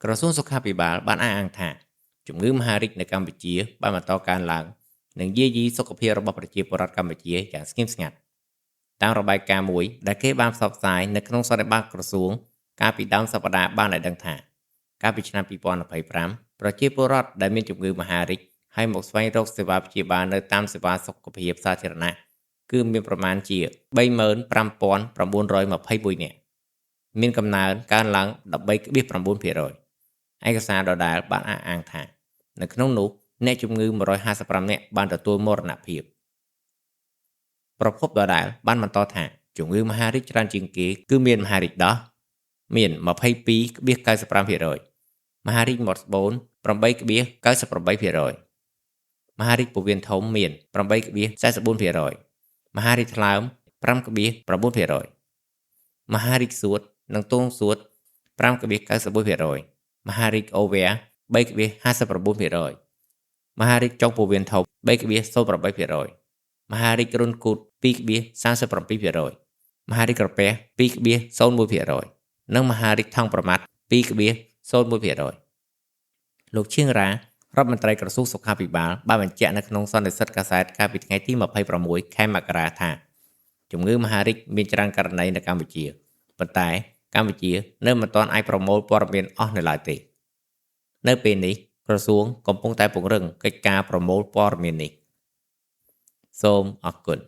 ក្រសួងសុខាភិបាលបានអះអាងថាជំងឺមហារីកនៅកម្ពុជាបានបន្តកើនឡើងនិងយាយីសុខភាពរបស់ប្រជាពលរដ្ឋកម្ពុជាយ៉ាងស្ងៀមស្ងាត់តាមរបាយការណ៍មួយដែលគេបានផ្សព្វផ្សាយនៅក្នុងសន្និបាតក្រសួងកាលពីដើមសប្តាហ៍បានឲ្យដឹងថាកាលពីឆ្នាំ2025ប្រជាពលរដ្ឋដែលមានជំងឺមហារីកហើយមកស្វែងរកសេវាព្យាបាលនៅតាមសេវាសុខភាពសាធារណៈគឺមានប្រមាណជា35,921នាក់មានកំណើនកើនឡើង 13.9%ឯកសារដដែលបានអះអាងថានៅក្នុងនោះអ្នកជំងឺ155នាក់បានទទួលមរណភាពប្រភពដដែលបានបន្តថាជំងឺមហារីកច្រើនជាងគេគឺមានមហារីកដោះមាន 22.95%មហារីកមាត់ស្បូន 8.98%មហារីកពោះវៀនធំមាន 8.44%មហារីកថ្លើម 5.9%មហារីកសួតនិងទងសួត 5.91%មហារីកអូវែ 3.59%មហារីកចុងពោះវៀនធំ 3.08%មហារីករុនគូត 2.37%មហារីកក្រពះ 2.01% និងមហារីកថង់ប្រមាត់ 2.01%លោកឈៀងរ៉ារដ្ឋមន្ត្រីក្រសួងសុខាភិបាលបានបញ្ជាក់នៅក្នុងសន្និសីទកាសែតកាលពីថ្ងៃទី26ខែមករាថាជំងឺមហារីកមានច្រើនករណីនៅកម្ពុជាប៉ុន្តែកម្ពុជានៅមិនទាន់អាចប្រមូលព័ត៌មានអស់នៅឡើយទេនៅពេលនេះក្រសួងកំពុងតែពង្រឹងកិច្ចការប្រមូលព័ត៌មាននេះសូមអរគុណ